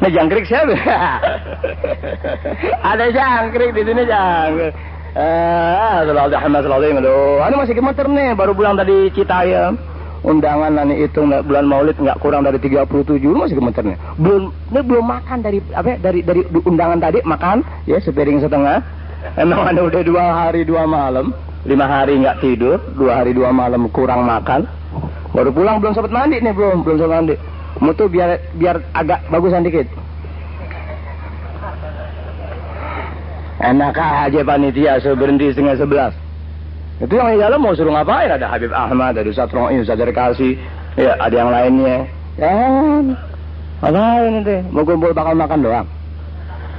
Nah, jangkrik siapa? Ada jangkrik di sini jangkrik. Anu masih gemeter nih, baru pulang dari Citayam. Undangan nanti itu bulan Maulid nggak kurang dari 37, masih gemeter nih. Belum makan dari undangan tadi, makan ya sepiring setengah. Emang ada udah 2 hari 2 malam, 5 hari nggak tidur, 2 hari 2 malam kurang makan. Baru pulang belum sempat mandi nih, belum sempat mandi. Mutu biar agak bagusan dikit. Enak aja panitia berhenti 10:30. Itu yang di dalam mau suruh ngapain? Ada Habib Ahmad, ada Ustaz Ro'i, Ustaz Rekasi, ya ada yang lainnya. Ngapain itu? Mau kumpul bakal makan doang.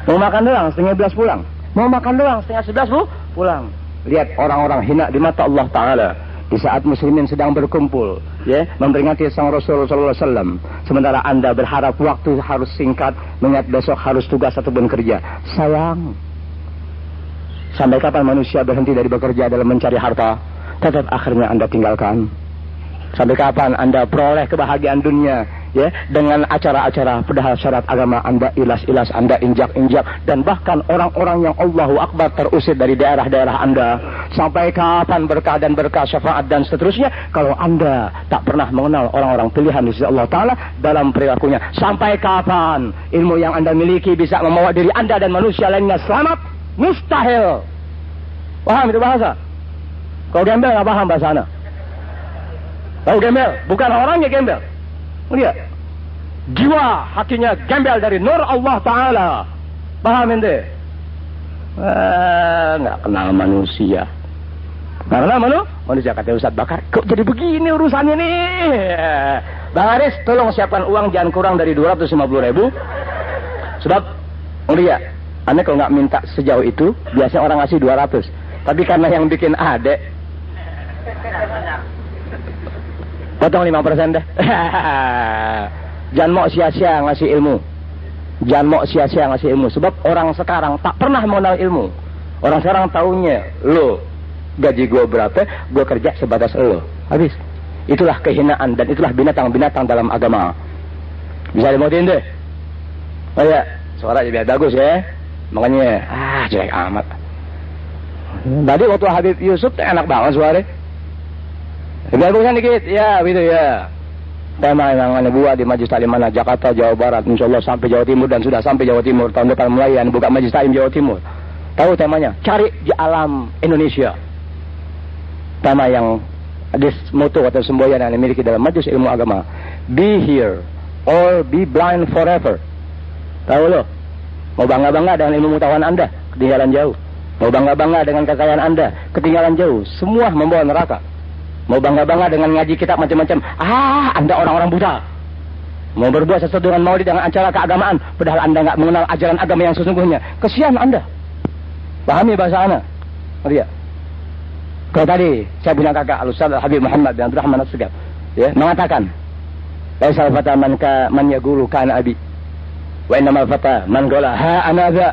Mau makan doang 10:30 pulang. Mau makan doang 10:30 pulang. Lihat orang-orang hina di mata Allah Ta'ala di saat muslimin sedang berkumpul, ya, memperingati sang Rasul sallallahu alaihi wasallam. Sementara Anda berharap waktu harus singkat, mengingat besok harus tugas ataupun kerja. Sayang. Sampai kapan manusia berhenti dari bekerja dalam mencari harta? Tetap akhirnya Anda tinggalkan. Sampai kapan Anda peroleh kebahagiaan dunia, ya, dengan acara-acara padahal syarat agama Anda ilas-ilas, Anda injak-injak, dan bahkan orang-orang yang Allahu Akbar terusir dari daerah-daerah Anda. Sampai kapan berkah dan berkah, syafaat dan seterusnya kalau Anda tak pernah mengenal orang-orang pilihan di sisi Allah Ta'ala dalam perilakunya? Sampai kapan ilmu yang Anda miliki bisa membawa diri Anda dan manusia lainnya selamat? Mustahil. Paham itu bahasa? Kalau gembel nggak paham bahasa Anda. Tahu gembel? Bukan orangnya gembel. Lihat. Jiwa hatinya gembel dari nur Allah Ta'ala. Paham ente? Nggak kenal manusia. Karena manusia kata Ustaz Bakar, kok jadi begini urusannya nih? Bang Aris, tolong siapkan uang jangan kurang dari 250.000. Sebab, lihat, Anda kalau nggak minta sejauh itu, biasanya orang ngasih 200. Tapi karena yang bikin adek, potong 5% deh. Jangan mau sia-sia ngasih ilmu. Jangan mau sia-sia ngasih ilmu. Sebab orang sekarang tak pernah mengenal ilmu. Orang sekarang taunya, lo gaji gue berapa, gue kerja sebatas lo. Habis. Itulah kehinaan dan itulah binatang-binatang dalam agama. Bisa dimutin deh. Oh ya, suara biar bagus ya. Makanya, jelek amat. Tadi waktu Habib Yusuf enak banget suara. Biar bagusan dikit, ya gitu ya. Tema yang anda buat di Majelis Taklim Anak Jakarta, Jawa Barat, insya Allah sampai Jawa Timur dan sudah sampai Jawa Timur. Tahun depan mulai yang buka Majelis Taklim Jawa Timur. Tahu temanya? Cari di alam Indonesia. Tema yang moto atau semboyan yang dimiliki dalam Majelis Ilmu Agama. Be here or be blind forever. Tahu lo? Mau bangga-bangga dengan ilmu pengetahuan Anda, ketinggalan jauh. Mau bangga-bangga dengan kekayaan Anda, ketinggalan jauh. Semua membawa neraka. Mau bangga-bangga dengan ngaji kitab macam-macam. Anda orang-orang buta. Mau berbuat sesuatu dengan maulid dengan acara keagamaan, padahal Anda nggak mengenal ajaran agama yang sesungguhnya. Kesian Anda. Pahami bahasa Anda. Lihat. Kalau tadi saya punya kakak Al-Ustaz Habib Muhammad bin Abdul Rahman As-Segaf, ya, mengatakan, "Laisal fata man yaqulu kana abi. Wa innamal fata man qala ha ana dha."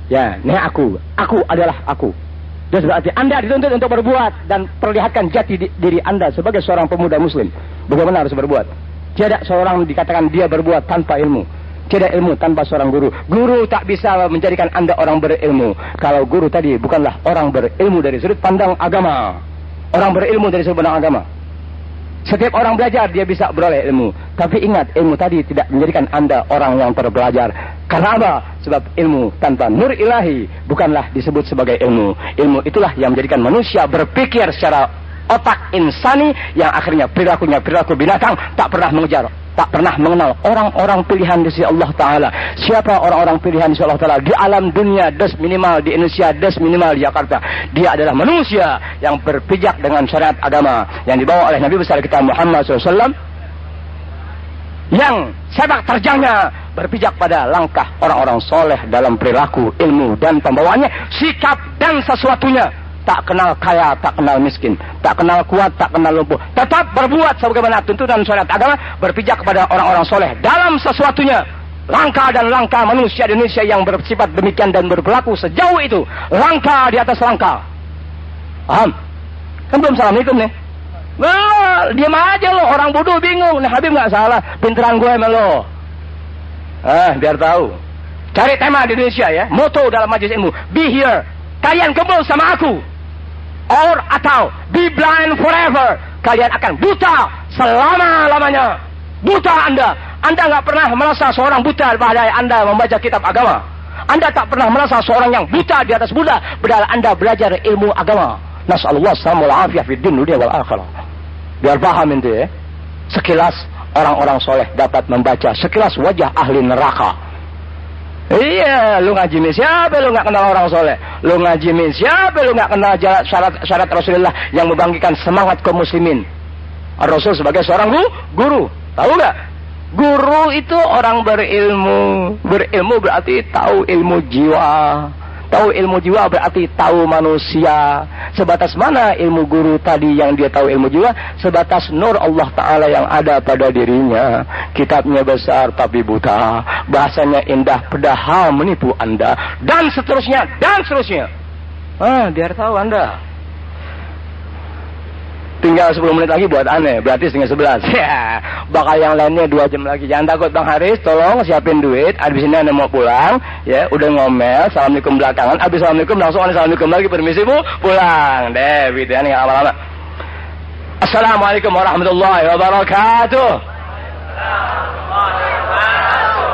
Ya, ini aku adalah aku. Dan berarti Anda dituntut untuk berbuat dan perlihatkan jati diri Anda sebagai seorang pemuda muslim. Bagaimana harus berbuat? Tidak seorang dikatakan dia berbuat tanpa ilmu. Tidak ilmu tanpa seorang guru. Guru tak bisa menjadikan Anda orang berilmu. Kalau guru tadi bukanlah orang berilmu dari sudut pandang agama. Orang berilmu dari sudut pandang agama. Setiap orang belajar dia bisa beroleh ilmu. Tapi ingat, ilmu tadi tidak menjadikan Anda orang yang terbelajar. Karena apa? Sebab ilmu tanpa nur ilahi bukanlah disebut sebagai ilmu. Ilmu itulah yang menjadikan manusia berpikir secara otak insani yang akhirnya perilakunya perilaku binatang, tak pernah mengejar, tak pernah mengenal orang-orang pilihan di sisi Allah Ta'ala. Siapa orang-orang pilihan di sisi Allah Ta'ala? Di alam dunia, des minimal di Indonesia, des minimal di Jakarta. Dia adalah manusia yang berpijak dengan syariat agama yang dibawa oleh Nabi besar kita Muhammad SAW, yang sepak terjangnya berpijak pada langkah orang-orang soleh dalam perilaku, ilmu, dan pembawaannya, sikap dan sesuatunya. Tak kenal kaya, tak kenal miskin, tak kenal kuat, tak kenal lumpuh. Tetap berbuat sebagaimana tuntunan syariat agama, berpijak kepada orang-orang soleh dalam sesuatunya. Langkah dan langkah manusia di Indonesia yang bersifat demikian dan berperilaku sejauh itu, langkah di atas langkah. Paham? Kan belum assalamualaikum nih. Wah, diam aja lo, orang bodoh bingung. Nah, Habib nggak salah, pinteran gue sama lo. Biar tahu. Cari tema di Indonesia ya. Moto dalam majelis ilmu. Be here. Kalian kumpul sama aku. Or atau be blind forever. Kalian akan buta selama-lamanya. Buta Anda. Anda nggak pernah merasa seorang buta pada Anda membaca kitab agama. Anda tak pernah merasa seorang yang buta di atas buta. Padahal Anda belajar ilmu agama. Nas'alullah salamul afiyah fid din dunia wal akhirah. Biar paham itu ya. Sekilas orang-orang soleh dapat membaca sekilas wajah ahli neraka. Iya, lu ngaji min siapa lu nggak kenal orang soleh? Lu ngaji min siapa lu nggak kenal syarat Rasulullah yang membangkitkan semangat kaum muslimin? Rasul sebagai seorang guru, tahu nggak? Guru itu orang berilmu. Berilmu berarti tahu ilmu jiwa. Tahu ilmu jiwa berarti tahu manusia. Sebatas mana ilmu guru tadi yang dia tahu ilmu jiwa? Sebatas nur Allah Ta'ala yang ada pada dirinya. Kitabnya besar tapi buta. Bahasanya indah padahal menipu Anda. Dan seterusnya, dan seterusnya. Biar tahu Anda. Tinggal 10 menit lagi buat aneh, berarti setengah 11. Ya, bakal yang lainnya 2 jam lagi. Jangan takut Bang Haris, tolong siapin duit. Abis ini aneh mau pulang, ya, udah ngomel, assalamualaikum belakangan. Abis assalamualaikum langsung aneh assalamualaikum lagi, permisi Bu, pulang. Deh, gitu ya, nih nggak lama-lama. Assalamualaikum warahmatullahi wabarakatuh.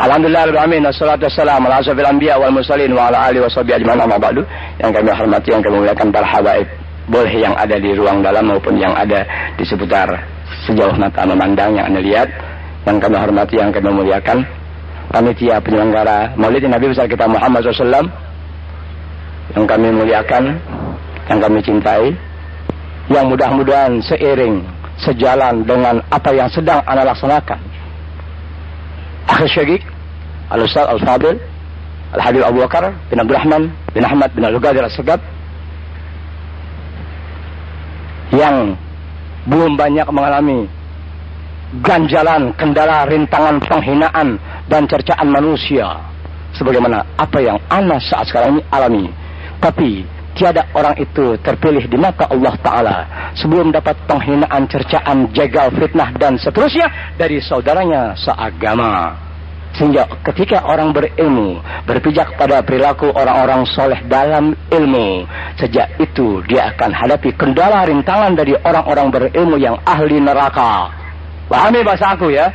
Alhamdulillahirrahmanirrahim. Wassalatu wassalamu ala asyrafil anbiya wal mursalin wa ala alihi washabihi ajmain amma ba'du. Yang kami hormati, yang kami muliakan para habaib. Boleh yang ada di ruang dalam maupun yang ada di seputar sejauh mata memandang yang Anda lihat. Yang kami hormati, yang kami muliakan panitia penyelenggara Maulid Nabi besar kita Muhammad SAW, yang kami muliakan, yang kami cintai, yang mudah-mudahan seiring sejalan dengan apa yang sedang Anda laksanakan. Akhir Syekh Al-Ustaz Al-Fadil Al-Habib Abu Bakar bin Abdul Rahman bin Ahmad bin Al-Ghadir As-Segab, yang belum banyak mengalami ganjalan, kendala, rintangan, penghinaan dan cercaan manusia sebagaimana apa yang Anda saat sekarang ini alami. Tapi tiada orang itu terpilih di mata Allah Ta'ala sebelum dapat penghinaan, cercaan, jegal, fitnah dan seterusnya dari saudaranya seagama. Sehingga ketika orang berilmu berpijak pada perilaku orang-orang soleh dalam ilmu, sejak itu dia akan hadapi kendala rintangan dari orang-orang berilmu yang ahli neraka. Pahami bahasa aku ya.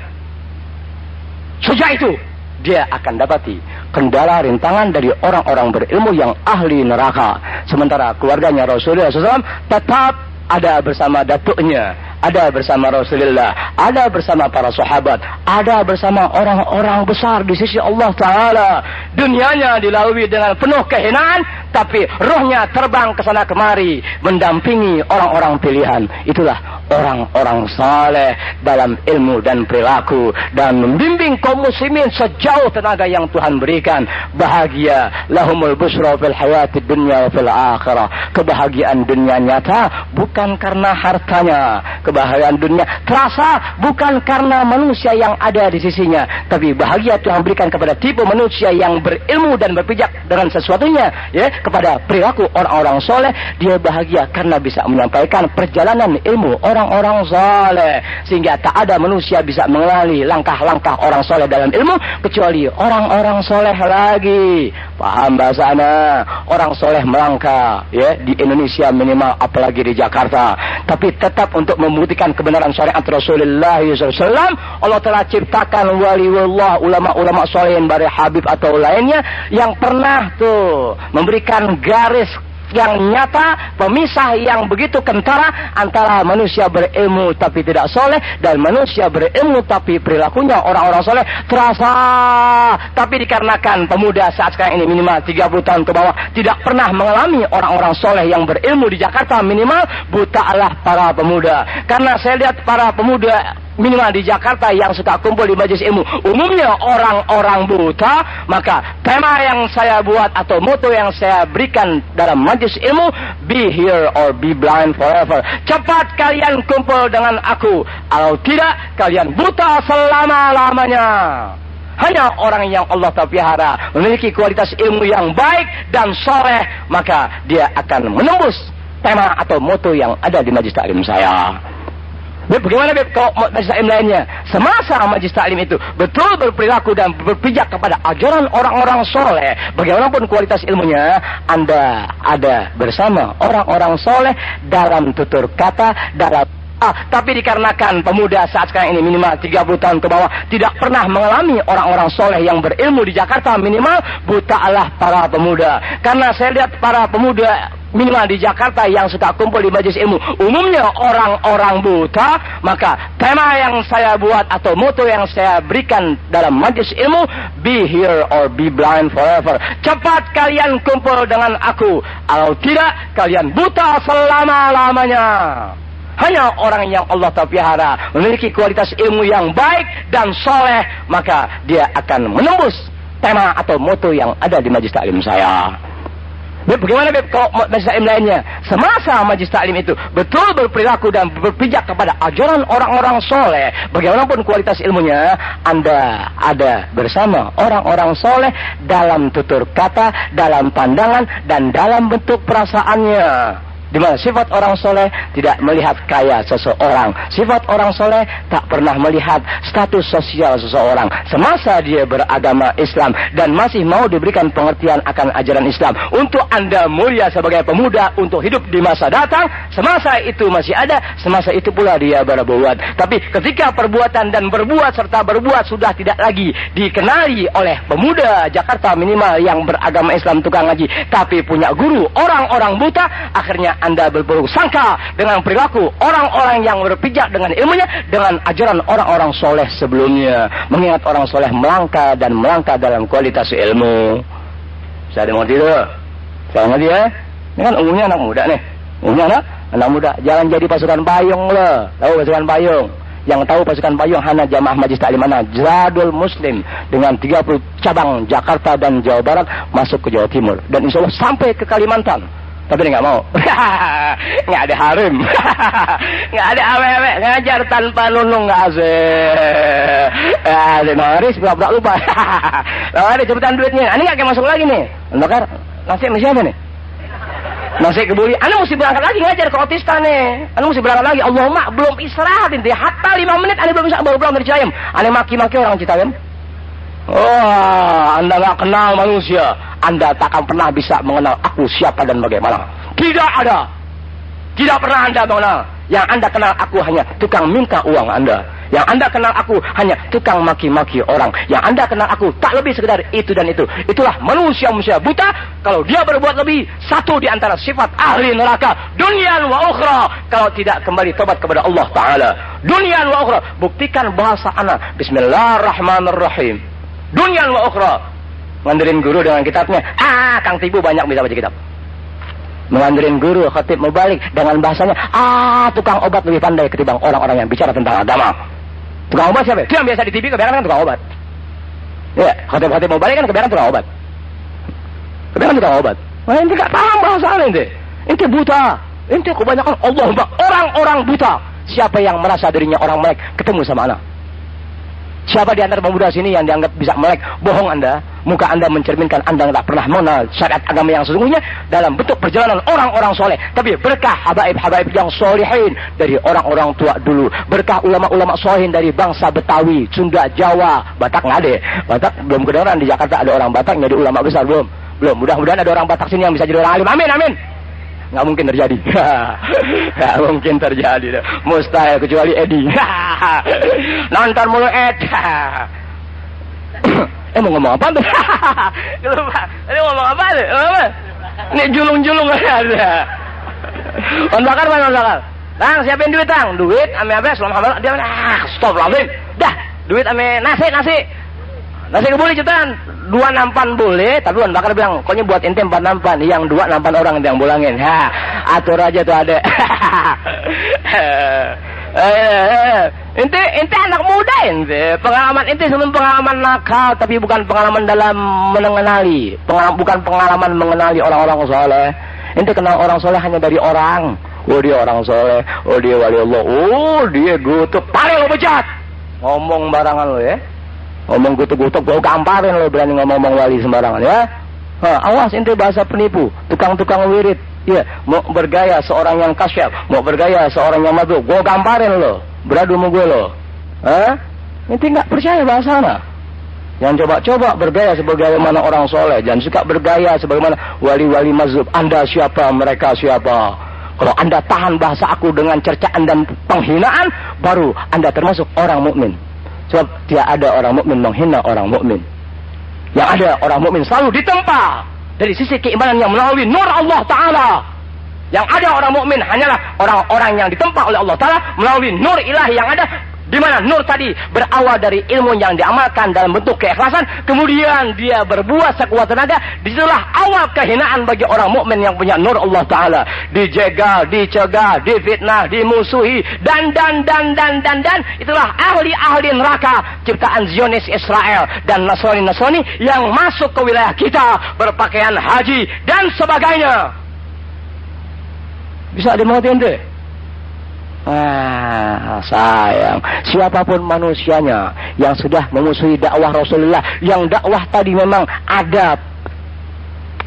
Sejak itu dia akan dapati kendala rintangan dari orang-orang berilmu yang ahli neraka. Sementara keluarganya Rasulullah SAW tetap ada bersama datuknya, ada bersama Rasulullah, ada bersama para sahabat, ada bersama orang-orang besar di sisi Allah Ta'ala. Dunianya dilalui dengan penuh kehinaan, tapi rohnya terbang ke sana kemari, mendampingi orang-orang pilihan. Itulah orang-orang saleh dalam ilmu dan perilaku, dan membimbing kaum muslimin sejauh tenaga yang Tuhan berikan. Bahagia lahumul busra fil hayatid dunya wa fil akhirah. Kebahagiaan dunia nyata bukan karena hartanya. Kebahagiaan dunia terasa bukan karena manusia yang ada di sisinya, tapi bahagia Tuhan berikan kepada tipe manusia yang berilmu dan berpijak dengan sesuatunya, ya, kepada perilaku orang-orang soleh. Dia bahagia karena bisa menyampaikan perjalanan ilmu orang-orang soleh, sehingga tak ada manusia bisa mengenali langkah-langkah orang soleh dalam ilmu kecuali orang-orang soleh lagi. Paham bahasana? Orang soleh melangkah, ya, di Indonesia minimal, apalagi di Jakarta. Tapi tetap untuk membuktikan kebenaran syariat Rasulullah SAW, Allah telah ciptakan waliullah, ulama-ulama solehin, bari Habib atau lainnya, yang pernah tuh memberikan garis yang nyata, pemisah yang begitu kentara antara manusia berilmu tapi tidak soleh dan manusia berilmu tapi perilakunya orang-orang soleh terasa. Tapi dikarenakan pemuda saat sekarang ini minimal 30 tahun ke bawah tidak pernah mengalami orang-orang soleh yang berilmu di Jakarta, minimal butalah para pemuda. Karena saya lihat para pemuda minimal di Jakarta yang suka kumpul di majelis ilmu umumnya orang-orang buta. Maka tema yang saya buat atau moto yang saya berikan dalam majelis ilmu, be here or be blind forever. Cepat kalian kumpul dengan aku, kalau tidak kalian buta selama-lamanya. Hanya orang yang Allah pelihara memiliki kualitas ilmu yang baik dan soleh, maka dia akan menembus tema atau moto yang ada di majelis taklim saya. Bagaimana kalau majelis taklim lainnya? Semasa majelis taklim itu betul berperilaku dan berpijak kepada ajaran orang-orang soleh, bagaimanapun kualitas ilmunya, Anda ada bersama orang-orang soleh dalam tutur kata, dalam tapi dikarenakan pemuda saat sekarang ini minimal 30 tahun ke bawah tidak pernah mengalami orang-orang soleh yang berilmu di Jakarta, minimal butalah para pemuda. Karena saya lihat para pemuda minimal di Jakarta yang suka kumpul di majelis ilmu umumnya orang-orang buta, maka tema yang saya buat atau moto yang saya berikan dalam majelis ilmu, be here or be blind forever. Cepat kalian kumpul dengan aku, kalau tidak kalian buta selama-lamanya. Hanya orang yang Allah pelihara memiliki kualitas ilmu yang baik dan soleh, maka dia akan menembus tema atau moto yang ada di majelis taklim saya. Bagaimana kalau majelis taklim lainnya? Semasa majelis taklim itu betul berperilaku dan berpijak kepada ajaran orang-orang soleh, bagaimanapun kualitas ilmunya, Anda ada bersama orang-orang soleh dalam tutur kata, dalam pandangan, dan dalam bentuk perasaannya. Di mana sifat orang soleh tidak melihat kaya seseorang. Sifat orang soleh tak pernah melihat status sosial seseorang. Semasa dia beragama Islam dan masih mau diberikan pengertian akan ajaran Islam untuk Anda mulia sebagai pemuda untuk hidup di masa datang, semasa itu masih ada, semasa itu pula dia berbuat. Tapi ketika perbuatan dan berbuat serta berbuat sudah tidak lagi dikenali oleh pemuda Jakarta minimal yang beragama Islam tukang ngaji, tapi punya guru orang-orang buta, akhirnya Anda berburuk sangka dengan perilaku orang-orang yang berpijak dengan ilmunya, dengan ajaran orang-orang soleh sebelumnya. Mengingat orang soleh melangkah dan melangkah dalam kualitas ilmu. Saya ada mau tidur. Saya ngerti ya. Ini kan umumnya anak muda nih. Umumnya anak muda. Jangan jadi pasukan payung loh. Tahu pasukan payung? Yang tahu pasukan payung hanya jamaah majelis taklim mana? Zadul Muslim dengan 30 cabang Jakarta dan Jawa Barat masuk ke Jawa Timur. Dan insya Allah sampai ke Kalimantan. Tapi dia nggak mau. Nggak ada harim. Nggak ada awewe. Ngajar tanpa nunung nggak asik. Naris pura-pura lupa. Naris cepetan duitnya. Ini nggak masuk lagi nih. Bakar nasi sama siapa nih? Nasi kebuli. Anda mesti berangkat lagi ngajar ke Otista nih. Anda mesti berangkat lagi. Allahumma belum istirahat inti. Hatta 5 menit Anda belum bisa baru pulang dari Citayam. Anda maki-maki orang Citayam. Anda nggak kenal manusia. Anda tak akan pernah bisa mengenal aku siapa dan bagaimana. Tidak ada. Tidak pernah Anda mengenal. Yang Anda kenal aku hanya tukang minta uang Anda. Yang Anda kenal aku hanya tukang maki-maki orang. Yang Anda kenal aku tak lebih sekedar itu dan itu. Itulah manusia-manusia buta. Kalau dia berbuat lebih, satu di antara sifat ahli neraka. Dunyan wa ukhra. Kalau tidak kembali tobat kepada Allah Ta'ala. Dunyan wa ukhra. Buktikan bahasa anak. Bismillahirrahmanirrahim. Dunyan wa ukhra. Nganderin guru dengan kitabnya. Kang Tibu banyak bisa baca kitab. Menganderin guru, khatib mubalik dengan bahasanya. Tukang obat lebih pandai ketimbang orang-orang yang bicara tentang agama. Tukang obat siapa? Dia yang biasa di TV kebanyakan kan tukang obat. Ya, khatib mubalik kan kebanyakan tukang obat. Kebanyakan tukang obat. Nah, ente gak paham bahasa ente. Ente buta. Ente kebanyakan orang-orang buta. Siapa yang merasa dirinya orang melek ketemu sama anak? Siapa di antara pemuda sini yang dianggap bisa melek? Bohong Anda. Muka Anda mencerminkan Anda tidak pernah mengenal syariat agama yang sesungguhnya dalam bentuk perjalanan orang-orang soleh. Tapi berkah habaib-habaib yang solihin dari orang-orang tua dulu. Berkah ulama-ulama solihin dari bangsa Betawi, Sunda, Jawa, Batak nggak ada. Batak belum kedengaran di Jakarta ada orang Batak jadi ulama besar belum. Mudah-mudahan ada orang Batak sini yang bisa jadi orang alim. Amin, amin. Nggak mungkin terjadi. Nggak mungkin terjadi. Mustahil kecuali Edi. Nonton mulu Ed. Mau ngomong apa tuh? Lupa. Ini ngomong apa tuh? Ini julung-julung ada. On bakar mana on bakar? Tang, siapin duit tang. Duit ame apa? Selama dia stop lagi. Dah, duit ame nasi. Nasi kebuli cetan. 2 nampan boleh, tapi on bakar bilang, pokoknya buat ente 4 nampan. Yang 2 nampan orang yang bulangin. Atur aja tuh ada. Ente anak muda ente. Pengalaman ente sebelum pengalaman nakal, tapi bukan pengalaman dalam mengenali. Bukan pengalaman mengenali orang-orang soleh. Ente kenal orang soleh hanya dari orang. Oh dia orang soleh. Oh dia wali Allah. Oh dia gutuk. Paling lo bejat. Ngomong barangan lo ya. Ngomong gutuk-gutuk. Gue gamparin lo berani ngomong wali sembarangan ya. Awas ente bahasa penipu. Tukang-tukang wirid. Iya, mau bergaya seorang yang kasyaf, mau bergaya seorang yang mabuk, gue gamparin lo. beradu sama gue lo. Ente nggak percaya bahasa mana? Yang coba-coba bergaya sebagaimana orang soleh, jangan suka bergaya sebagaimana wali-wali mazhab. Anda siapa, mereka siapa? Kalau Anda tahan bahasa aku dengan cercaan dan penghinaan, baru Anda termasuk orang mukmin. Sebab tidak ada orang mukmin menghina orang mukmin. Yang ada orang mukmin selalu ditempa dari sisi keimanan yang melalui nur Allah Ta'ala. Yang ada orang mukmin hanyalah orang-orang yang ditempa oleh Allah Ta'ala melalui nur ilahi yang ada. Di mana nur tadi berawal dari ilmu yang diamalkan dalam bentuk keikhlasan, kemudian dia berbuat sekuat tenaga. Disitulah awal kehinaan bagi orang mukmin yang punya nur Allah Ta'ala. Dijegal, dicegah, difitnah, dimusuhi, dan. Itulah ahli-ahli neraka ciptaan Zionis Israel dan Nasrani yang masuk ke wilayah kita berpakaian haji dan sebagainya. Bisa dimengerti ente? Sayang, siapapun manusianya yang sudah memusuhi dakwah Rasulullah, yang dakwah tadi memang ada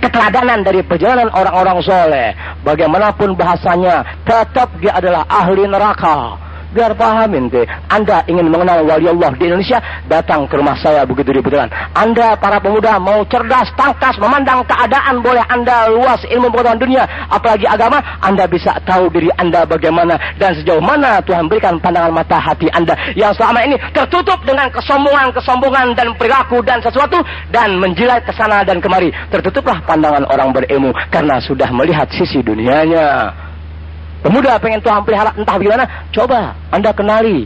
keteladanan dari perjalanan orang-orang soleh, bagaimanapun bahasanya, tetap dia adalah ahli neraka. Biar pahamin deh, Anda ingin mengenal wali Allah di Indonesia, datang ke rumah saya begitu di Putelan. Anda para pemuda mau cerdas, tangkas, memandang keadaan, boleh Anda luas ilmu pengetahuan dunia, apalagi agama, Anda bisa tahu diri Anda bagaimana dan sejauh mana Tuhan berikan pandangan mata hati Anda yang selama ini tertutup dengan kesombongan dan perilaku dan sesuatu, dan menjilat ke sana dan kemari. Tertutuplah pandangan orang berilmu karena sudah melihat sisi dunianya. Pemuda pengen Tuhan pelihara entah bagaimana, coba Anda kenali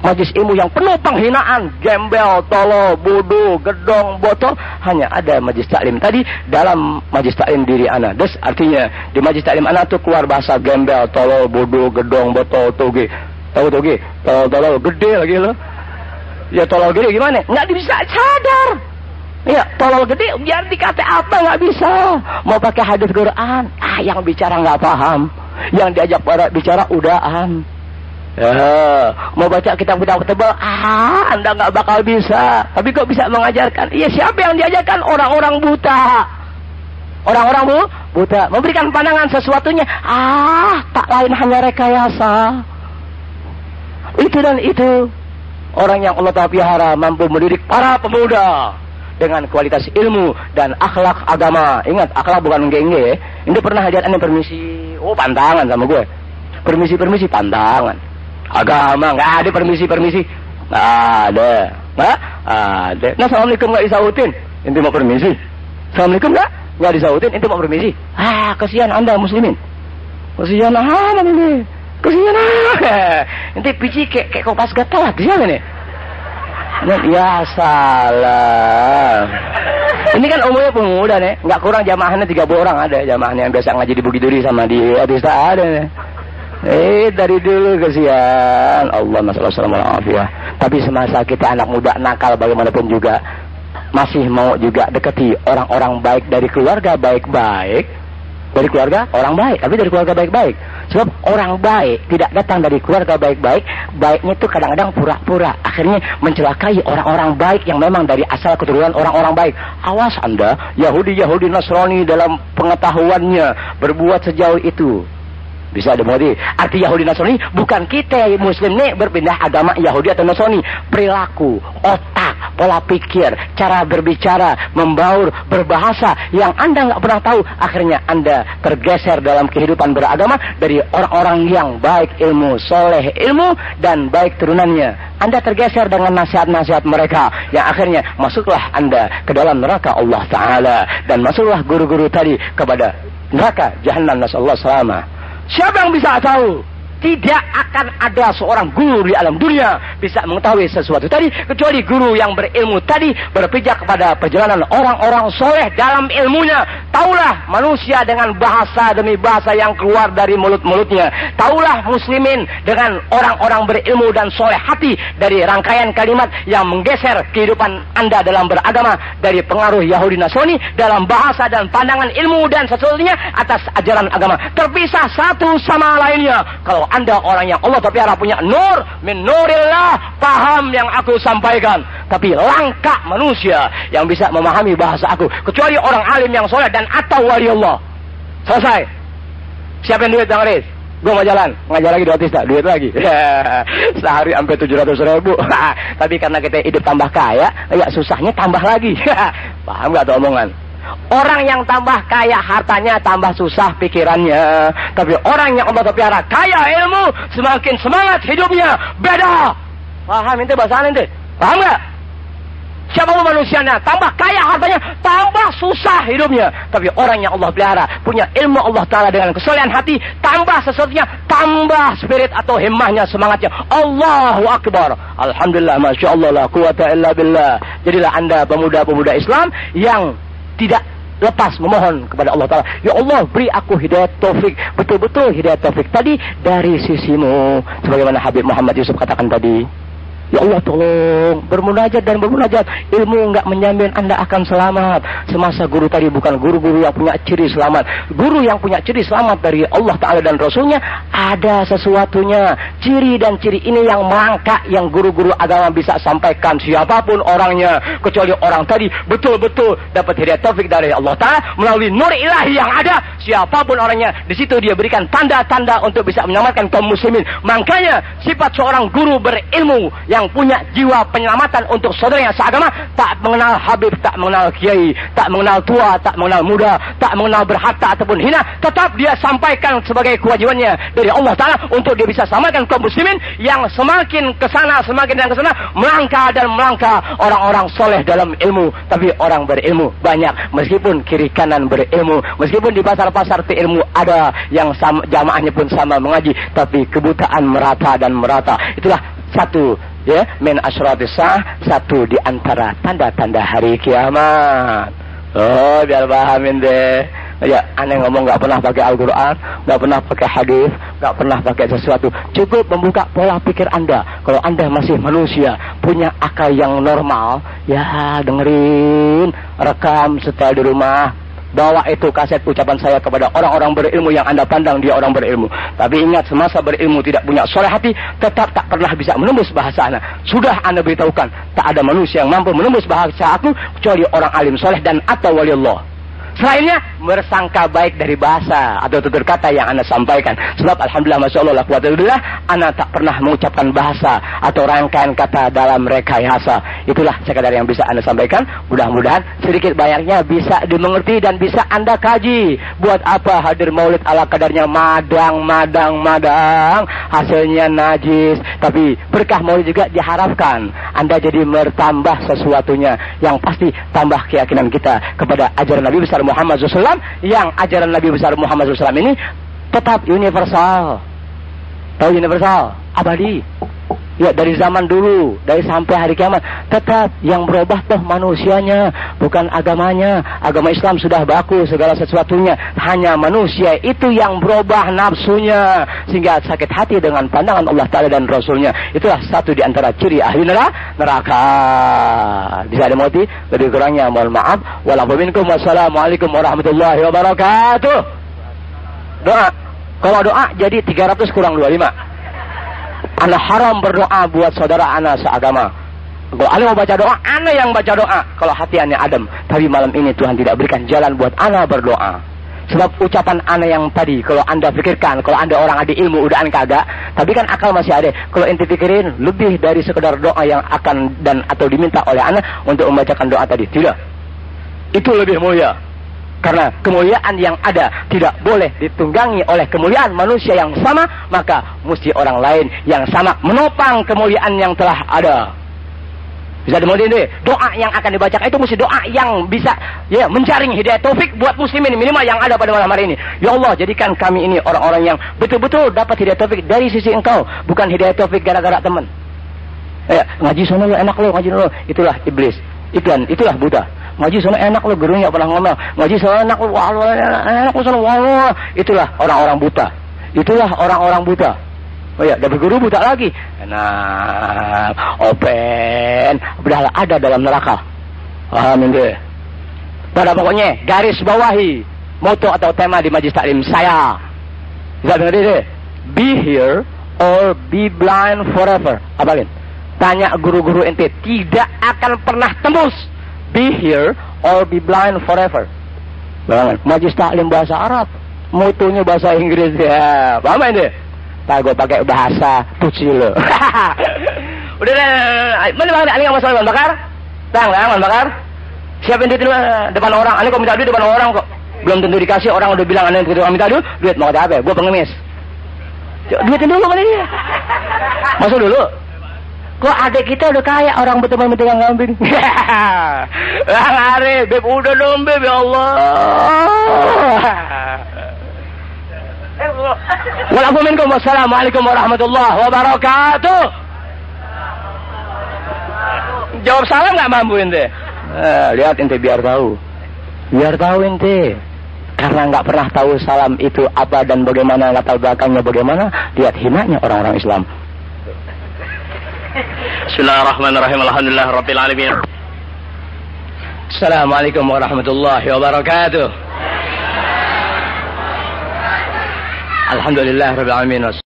majlis ilmu yang penuh penghinaan, gembel, tolol, bodoh, gedong, botol. Hanya ada majlis taklim tadi, dalam majlis taklim diri ana. Des artinya di majlis taklim ana tuh keluar bahasa gembel, tolol, bodoh, gedong, botol, toge. Tahu toge? Tolol gede lagi lo. Ya tolol gede gimana? Nggak bisa sadar. Ya tolol gede biar dikata apa nggak bisa. Mau pakai hadis Quran, yang bicara nggak paham. Yang diajak para bicara udahan. Mau baca kitab-kitab tebal, Anda nggak bakal bisa. Tapi kok bisa mengajarkan? Iya, siapa yang diajarkan? Orang-orang buta. Orang-orang buta memberikan pandangan sesuatunya, tak lain hanya rekayasa. Itu dan itu. Orang yang Allah Ta'ala pelihara mampu mendidik para pemuda dengan kualitas ilmu dan akhlak agama. Ingat, akhlak bukan gengge. Ini pernah lihat Anda permisi, pantangan sama gue. Permisi, pantangan. Agama nggak ada permisi. Nggak ada. Nah, assalamualaikum nggak disautin. Ente mau permisi. Assalamualaikum nggak disautin. Ente mau permisi. Kesian Anda muslimin. Kesian ini. Kesian Ente pici kayak kopas gatal siapa nih? Ya salah. Ini kan umumnya pemuda nih, nggak kurang jamaahnya 30 orang ada, jamaahnya yang biasa ngaji di Bukit Duri sama di Adista ada nih. Dari dulu kesian. Allah masalah. Tapi semasa kita anak muda nakal bagaimanapun juga masih mau juga deketi orang-orang baik dari keluarga baik-baik. Dari keluarga orang baik, tapi dari keluarga baik-baik. Sebab orang baik tidak datang dari keluarga baik-baik. Baiknya itu kadang-kadang pura-pura. Akhirnya mencelakai orang-orang baik yang memang dari asal keturunan orang-orang baik. Awas Anda, Yahudi Nasrani dalam pengetahuannya berbuat sejauh itu. Bisa dimengerti. Arti Yahudi Nasrani bukan kita Muslim nih berpindah agama Yahudi atau Nasrani. Perilaku, otak, pola pikir, cara berbicara, membaur, berbahasa yang Anda nggak pernah tahu. Akhirnya Anda tergeser dalam kehidupan beragama dari orang-orang yang baik ilmu, soleh ilmu, dan baik turunannya. Anda tergeser dengan nasihat-nasihat mereka yang akhirnya masuklah Anda ke dalam neraka Allah Ta'ala. Dan masuklah guru-guru tadi kepada neraka Jahannam. Nasallahu salamah. Siapa yang bisa tahu? Tidak akan ada seorang guru di alam dunia bisa mengetahui sesuatu tadi kecuali guru yang berilmu tadi berpijak kepada perjalanan orang-orang soleh dalam ilmunya. Taulah manusia dengan bahasa demi bahasa yang keluar dari mulut-mulutnya. Taulah muslimin dengan orang-orang berilmu dan soleh hati dari rangkaian kalimat yang menggeser kehidupan Anda dalam beragama dari pengaruh Yahudi Nasrani dalam bahasa dan pandangan ilmu dan sesuatunya atas ajaran agama. Terpisah satu sama lainnya. Kalau Anda orang yang Allah Ta'ala punya nur min nurillah, paham yang aku sampaikan. Tapi langka manusia yang bisa memahami bahasa aku kecuali orang alim yang soleh dan atau wali Allah. Selesai. Siapa yang duit Bang Riz? Gue mau jalan, ngajar lagi 2 tista, duit lagi. Sehari sampai 700.000. Tapi karena kita hidup tambah kaya, ya susahnya tambah lagi. Paham gak tuh omongan? Orang yang tambah kaya hartanya, tambah susah pikirannya. Tapi orang yang Allah pelihara kaya ilmu, semakin semangat hidupnya. Beda. Paham itu bahasa ente? Paham gak? Siapa manusianya, tambah kaya hartanya, tambah susah hidupnya. Tapi orang yang Allah pelihara, punya ilmu Allah Ta'ala dengan kesolehan hati, tambah sesuatunya, tambah spirit atau himmahnya, semangatnya. Allahu Akbar. Alhamdulillah, Masya Allah, la quwata illa billah. Jadilah anda pemuda-pemuda Islam yang tidak lepas memohon kepada Allah Ta'ala. Ya Allah, beri aku hidayat taufik. Betul-betul hidayat taufik tadi dari sisimu. Sebagaimana Habib Muhammad Yusuf katakan tadi. Ya Allah tolong, bermunajat dan bermunajat. Ilmu enggak menjamin anda akan selamat. Semasa guru tadi bukan guru-guru yang punya ciri selamat. Guru yang punya ciri selamat dari Allah Ta'ala dan Rasulnya, ada sesuatunya. Ciri dan ciri ini yang melangkah, yang guru-guru agama bisa sampaikan. Siapapun orangnya, kecuali orang tadi betul-betul dapat hidayah taufik dari Allah Ta'ala melalui nur ilahi yang ada. Siapapun orangnya, di situ dia berikan tanda-tanda untuk bisa menyelamatkan kaum muslimin. Makanya sifat seorang guru berilmu yang punya jiwa penyelamatan untuk saudaranya seagama, tak mengenal Habib, tak mengenal Kiai, tak mengenal tua, tak mengenal muda, tak mengenal berharta ataupun hina, tetap dia sampaikan sebagai kewajibannya dari Allah Ta'ala untuk dia bisa samakan kaum muslimin yang semakin kesana, semakin dan kesana, melangkah dan melangkah orang-orang soleh dalam ilmu. Tapi orang berilmu banyak, meskipun kiri kanan berilmu, meskipun di pasar-pasar ilmu ada yang sama, jamaahnya pun sama mengaji, tapi kebutaan merata dan merata. Itulah satu, ya, min asyratis sa'ah, satu di antara tanda-tanda hari kiamat. Oh, biar pahamin deh. Ya, aneh ngomong nggak pernah pakai Al-Quran, nggak pernah pakai hadis, nggak pernah pakai sesuatu. Cukup membuka pola pikir anda. Kalau anda masih manusia, punya akal yang normal, ya dengerin, rekam, setel di rumah. Bawa itu kaset ucapan saya kepada orang-orang berilmu yang anda pandang dia orang berilmu. Tapi ingat, semasa berilmu tidak punya soleh hati, tetap tak pernah bisa menembus bahasa anda. Sudah anda beritahukan, tak ada manusia yang mampu menembus bahasa aku kecuali orang alim soleh dan atau wali Allah. Selainnya bersangka baik dari bahasa atau tutur kata yang anda sampaikan. Sebab alhamdulillah, masya Allah, alhamdulillah, anda tak pernah mengucapkan bahasa atau rangkaian kata dalam rekayasa. Itulah sekadar yang bisa anda sampaikan. Mudah-mudahan sedikit banyaknya bisa dimengerti dan bisa anda kaji. Buat apa hadir maulid ala kadarnya, madang, hasilnya najis. Tapi berkah maulid juga diharapkan anda jadi bertambah sesuatunya. Yang pasti tambah keyakinan kita kepada ajaran Nabi besar Muhammad SAW, yang ajaran Nabi besar Muhammad SAW ini tetap universal. Tahu universal? Abadi. Ya, dari zaman dulu, dari sampai hari kiamat, tetap yang berubah toh manusianya, bukan agamanya. Agama Islam sudah baku segala sesuatunya, hanya manusia itu yang berubah nafsunya sehingga sakit hati dengan pandangan Allah Ta'ala dan Rasulnya. Itulah satu di antara ciri ahli neraka. Bisa dimauti, lebih kurangnya mohon maaf. Wassalamualaikum warahmatullahi wabarakatuh. Doa. Kalau doa jadi 300 kurang 25. Ana haram berdoa buat saudara ana seagama. Kalau ana mau baca doa, ana yang baca doa. Kalau hati ana adem. Tapi malam ini Tuhan tidak berikan jalan buat ana berdoa. Sebab ucapan ana yang tadi, kalau anda pikirkan, kalau anda orang ada ilmu, udahan kagak. Tapi kan akal masih ada. Kalau ente pikirin, lebih dari sekedar doa yang akan dan atau diminta oleh ana untuk membacakan doa tadi. Tidak. Itu lebih mulia. Karena kemuliaan yang ada tidak boleh ditunggangi oleh kemuliaan manusia yang sama, maka mesti orang lain yang sama menopang kemuliaan yang telah ada. Bisa dimuliin deh. Doa yang akan dibacakan itu mesti doa yang bisa ya menjaring hidayah taufik buat muslimin minimal yang ada pada malam hari ini. Ya Allah, jadikan kami ini orang-orang yang betul-betul dapat hidayah taufik dari sisi Engkau, bukan hidayah taufik gara-gara teman. Ya, ngaji sono lo enak lo, ngaji lo, itulah iblis. Itulah buta. Ngaji sana enak lo, gurunya pernah ngomong. Ngaji sana enak lo, wah enak lo sana, wah. Itulah orang-orang buta. Itulah orang-orang buta. Oh ya, dapat guru buta lagi. Enak, open, udah ada dalam neraka. Amin deh. Pada pokoknya garis bawahi moto atau tema di majlis taklim saya. Bisa dengar deh. Be here or be blind forever. Apalin? Tanya guru-guru ente, tidak akan pernah tembus. Be here or be blind forever. Majlis taklim bahasa Arab. mutunya bahasa Inggris ya. Paham ini? Tak gue pakai bahasa puji lo. Udah, mana bang? Ani nggak masalah bakar? Tang, bakar. Siapin duit depan orang. Ani kok minta duit depan orang kok. Belum tentu dikasih, orang udah bilang Ani minta duit mau kata apa? Gue pengemis. Duitin dulu kan ini. Masuk dulu. Kok adik kita udah kaya, orang berteman dengan kambing. Arif, Beb udah dong Beb, ya Allah. Wassalamualaikum warahmatullahi wabarakatuh. Jawab salam nggak mampu ente? Lihat ente biar tahu ente. Karena nggak pernah tahu salam itu apa dan bagaimana, latar belakangnya bagaimana, lihat hinanya orang-orang Islam. Bismillahirrahmanirrahim. Alhamdulillah rabbil alamin. Assalamualaikum warahmatullahi wabarakatuh. Alhamdulillah rabbil alamin.